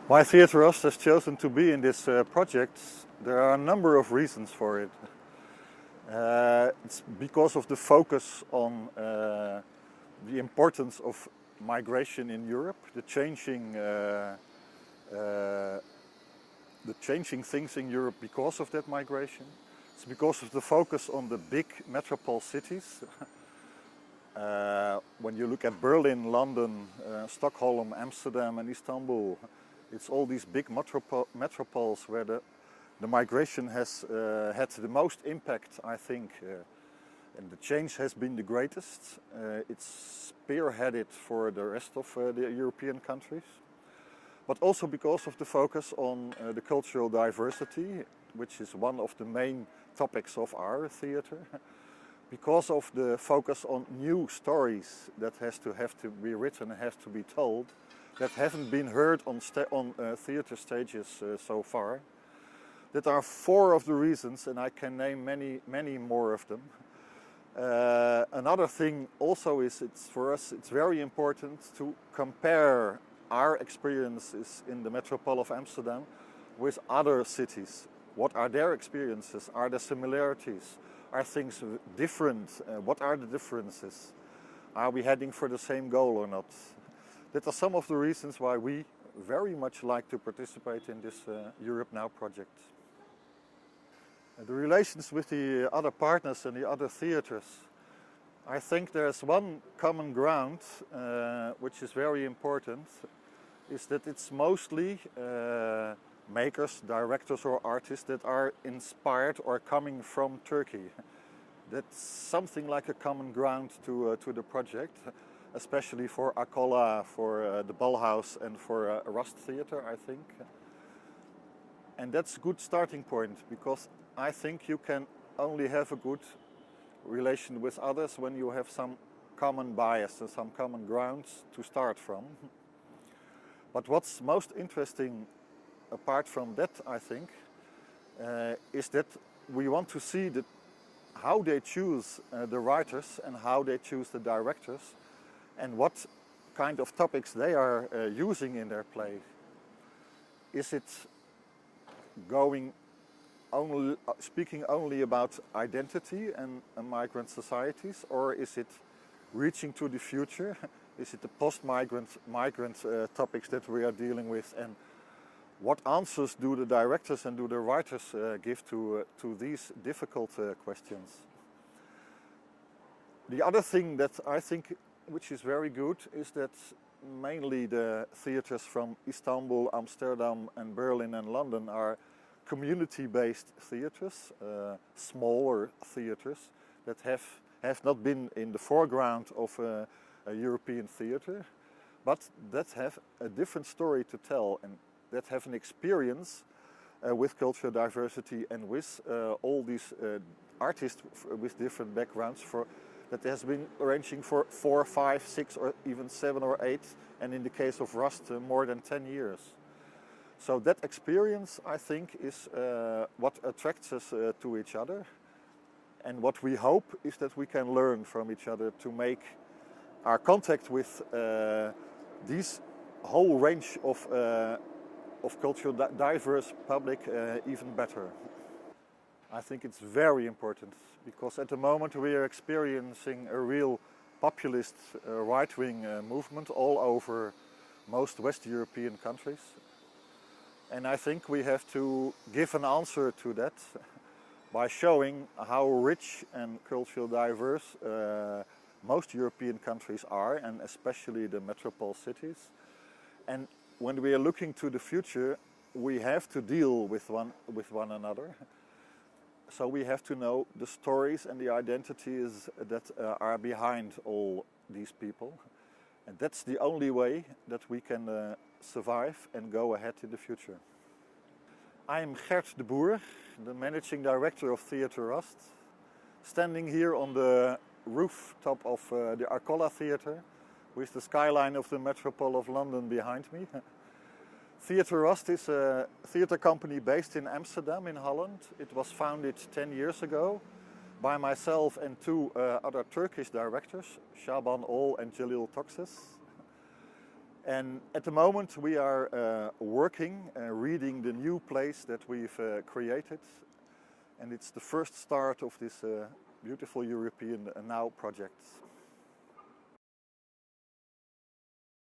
Why Theatre RAST has chosen to be in this project, there are a number of reasons for it. It's because of the focus on the importance of migration in Europe, the changing things in Europe because of that migration. It's because of the focus on the big metropole cities. When you look at Berlin, London, Stockholm, Amsterdam and Istanbul, it's all these big metropoles where the migration has had the most impact, I think, and the change has been the greatest. It's spearheaded for the rest of the European countries, but also because of the focus on the cultural diversity, which is one of the main topics of our theatre, because of the focus on new stories that have to be written and have to be told, that haven't been heard on theatre stages so far. That are four of the reasons, and I can name many more of them. Another thing also is, for us it's very important to compare our experiences in the metropole of Amsterdam with other cities. What are their experiences? Are there similarities? Are things different? What are the differences? Are we heading for the same goal or not? That are some of the reasons why we very much like to participate in this Europe Now project. The relations with the other partners and the other theatres. I think there's one common ground which is very important, is that it's mostly makers, directors or artists that are inspired or coming from Turkey. That's something like a common ground to the project, especially for Akola, for the Ballhaus and for RAST Theatre, I think. And that's a good starting point, because I think you can only have a good relation with others when you have some common bias and some common grounds to start from. But what's most interesting apart from that, I think, is that we want to see how they choose the writers and how they choose the directors and what kind of topics they are using in their play. Is it speaking only about identity and migrant societies, or is it reaching to the future? Is it the post-migrant topics that we are dealing with, and what answers do the directors and do the writers give to these difficult questions? The other thing that I think which is very good is that mainly the theatres from Istanbul, Amsterdam and Berlin and London are community-based theatres, smaller theatres that have not been in the foreground of a European theatre, but that have a different story to tell and that have an experience with cultural diversity and with all these artists with different backgrounds that has been ranging for 4, 5, 6 or even 7 or 8, and in the case of RAST more than 10 years. So that experience, I think, is what attracts us to each other, and what we hope is that we can learn from each other to make our contact with these whole range of cultural diverse public even better. I think it's very important, because at the moment we are experiencing a real populist right-wing movement all over most West European countries. And I think we have to give an answer to that by showing how rich and culturally diverse most European countries are, and especially the metropole cities. And when we are looking to the future, we have to deal with one another. So we have to know the stories and the identities that are behind all these people. And that's the only way that we can survive and go ahead in the future. I am Gert De Boer, the Managing Director of Theatre RAST, standing here on the rooftop of the Akola Theatre with the skyline of the Metropole of London behind me. Theatre RAST is a theatre company based in Amsterdam in Holland. It was founded 10 years ago by myself and 2 other Turkish directors, Shaban Ol and Jalil Tokses. And at the moment we are working, reading the new place that we've created, and it's the first start of this beautiful European Now project.